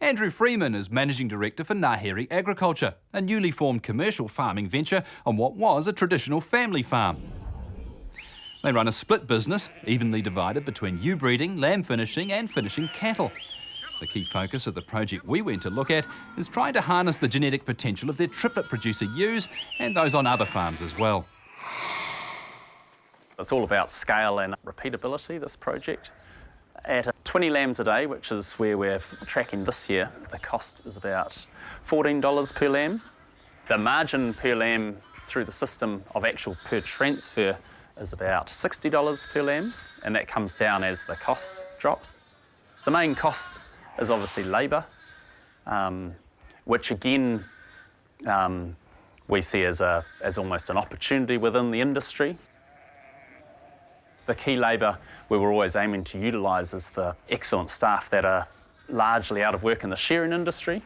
Andrew Freeman is Managing Director for Ngahere Agriculture, a newly formed commercial farming venture on what was a traditional family farm. They run a split business, evenly divided between ewe breeding, lamb finishing and finishing cattle. The key focus of the project we went to look at is trying to harness the genetic potential of their triplet producer ewes and those on other farms as well. It's all about scale and repeatability, this project. At 20 lambs a day, which is where we're tracking this year, the cost is about $14 per lamb. The margin per lamb through the system of actual per transfer is about $60 per lamb, and that comes down as the cost drops. The main cost is obviously labour, which again we see as almost an opportunity within the industry. The key labour we were always aiming to utilise is the excellent staff that are largely out of work in the shearing industry.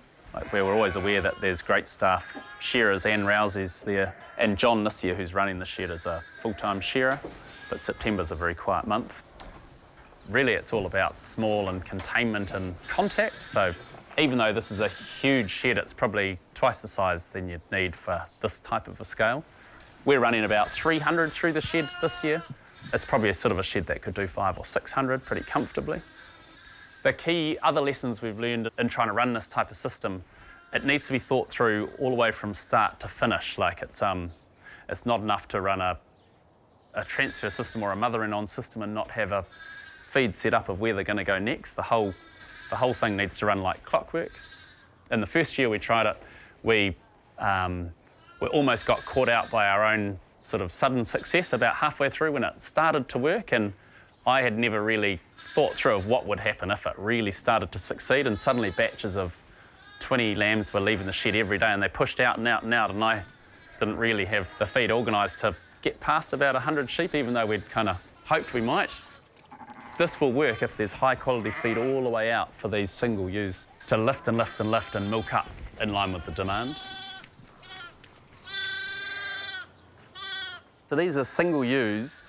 We were always aware that there's great staff, shearers and rousies there, and John this year, who's running the shed, is a full-time shearer, but September's a very quiet month. Really, it's all about small and containment and contact, so even though this is a huge shed, it's probably twice the size than you'd need for this type of a scale. We're running about 300 through the shed this year. It's probably a sort of a shed that could do 500 or 600 pretty comfortably. The key other lessons we've learned in trying to run this type of system, it needs to be thought through all the way from start to finish. Like it's not enough to run a transfer system or a mother-in-on system and not have a feed set up of where they're going to go next. The whole thing needs to run like clockwork. In the first year we tried it, we almost got caught out by our own sort of sudden success about halfway through when it started to work, and I had never really thought through of what would happen if it really started to succeed, and suddenly batches of 20 lambs were leaving the shed every day, and they pushed out and out and out, and I didn't really have the feed organised to get past about 100 sheep, even though we'd kind of hoped we might. This will work if there's high quality feed all the way out for these single ewes to lift and lift and lift and milk up in line with the demand. So these are single ewes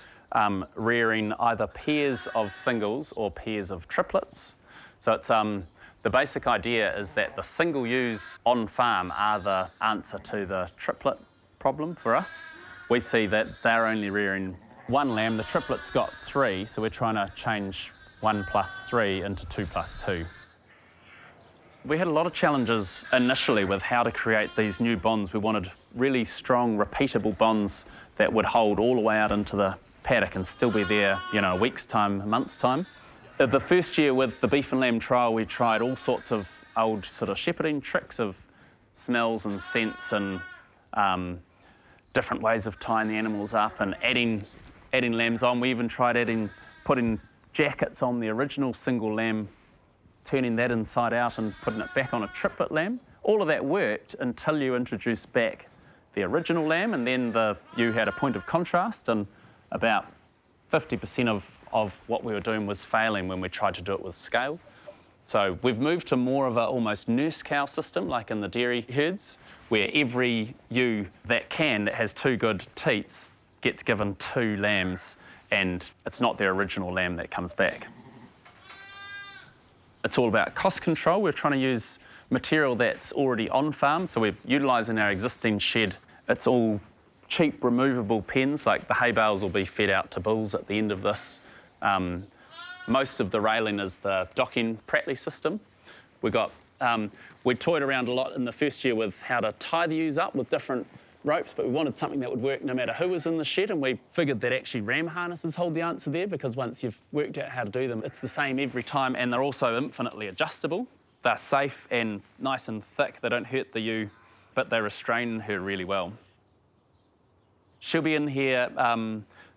rearing either pairs of singles or pairs of triplets. So it's the basic idea is that the single ewes on farm are the answer to the triplet problem for us. We see that they're only rearing one lamb, the triplets got 3, so we're trying to change 1 plus 3 into 2 plus 2. We had a lot of challenges initially with how to create these new bonds. We wanted really strong, repeatable bonds that would hold all the way out into the paddock and still be there, you know, a week's time, a month's time. The first year with the beef and lamb trial, we tried all sorts of old sort of shepherding tricks of smells and scents and different ways of tying the animals up and adding lambs on. We even tried putting jackets on the original single lamb, turning that inside out and putting it back on a triplet lamb. All of that worked until you introduced back the original lamb, and then you had a point of contrast, and about 50% of what we were doing was failing when we tried to do it with scale. So we've moved to more of a almost nurse cow system, like in the dairy herds, where every ewe that has 2 good teats gets given 2 lambs, and it's not their original lamb that comes back. It's all about cost control. We're trying to use material that's already on farm, so we're utilising our existing shed. It's all cheap removable pens, like the hay bales will be fed out to bulls at the end of this. Most of the railing is the docking Pratley system. We toyed around a lot in the first year with how to tie the ewes up with different ropes, but we wanted something that would work no matter who was in the shed, and we figured that actually ram harnesses hold the answer there, because once you've worked out how to do them, it's the same every time, and they're also infinitely adjustable. They're safe and nice and thick. They don't hurt the ewe, but they restrain her really well. She'll be in here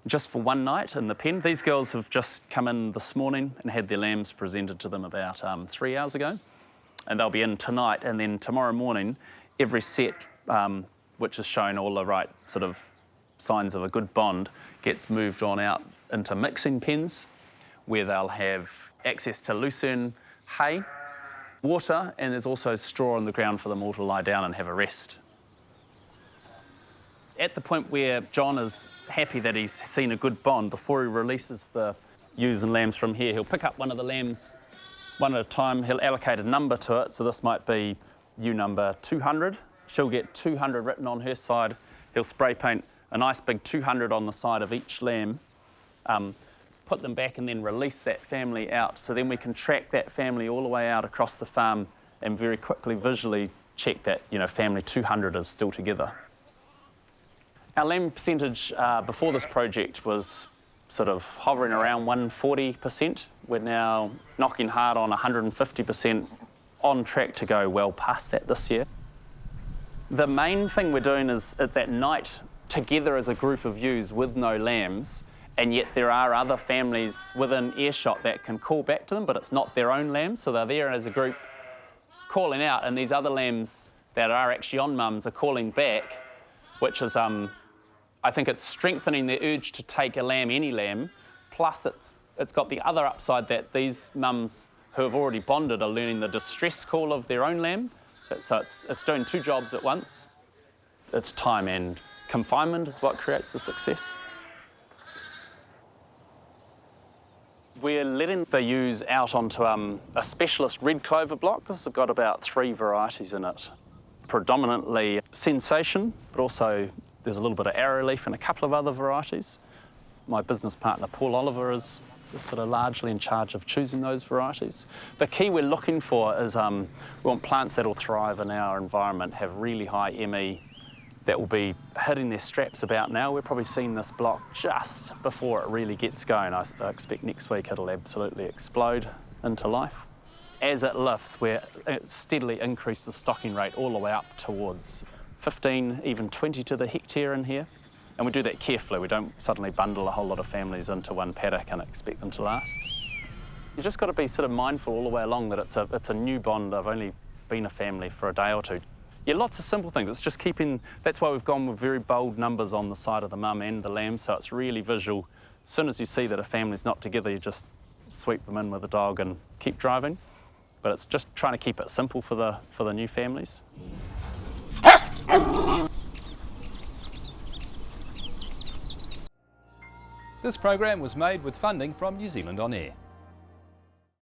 just for one night in the pen. These girls have just come in this morning and had their lambs presented to them about 3 hours ago, and they'll be in tonight, and then tomorrow morning every set which has shown all the right sort of signs of a good bond gets moved on out into mixing pens, where they'll have access to lucerne hay, water, and there's also straw on the ground for them all to lie down and have a rest. At the point where John is happy that he's seen a good bond, before he releases the ewes and lambs from here, he'll pick up one of the lambs one at a time. He'll allocate a number to it, so this might be ewe number 200. She'll get 200 written on her side. He'll spray paint a nice big 200 on the side of each lamb, put them back and then release that family out. So then we can track that family all the way out across the farm and very quickly visually check that, family 200 is still together. Our lamb percentage before this project was sort of hovering around 140%. We're now knocking hard on 150%, on track to go well past that this year. The main thing we're doing is it's at night together as a group of ewes with no lambs, and yet there are other families within earshot that can call back to them, but it's not their own lambs, so they're there as a group calling out, and these other lambs that are actually on mums are calling back, which is, I think it's strengthening the urge to take a lamb, any lamb, plus it's got the other upside that these mums who have already bonded are learning the distress call of their own lamb, so it's doing two jobs at once. It's time and confinement is what creates the success. We're letting the ewes out onto a specialist red clover block. This has got about 3 varieties in it. Predominantly sensation, but also there's a little bit of arrowleaf and a couple of other varieties. My business partner, Paul Oliver, is sort of largely in charge of choosing those varieties. The key we're looking for is we want plants that will thrive in our environment, have really high ME, that will be hitting their straps about now. We're probably seeing this block just before it really gets going. I expect next week it'll absolutely explode into life. As it lifts, we're steadily increase the stocking rate all the way up towards 15, even 20 to the hectare in here. And we do that carefully. We don't suddenly bundle a whole lot of families into one paddock and expect them to last. You just got to be sort of mindful all the way along that it's a new bond. I've only been a family for a day or two. Yeah, lots of simple things. It's just keeping, that's why we've gone with very bold numbers on the side of the mum and the lamb, so it's really visual. As soon as you see that a family's not together, you just sweep them in with a dog and keep driving. But it's just trying to keep it simple for the new families. This program was made with funding from New Zealand On Air.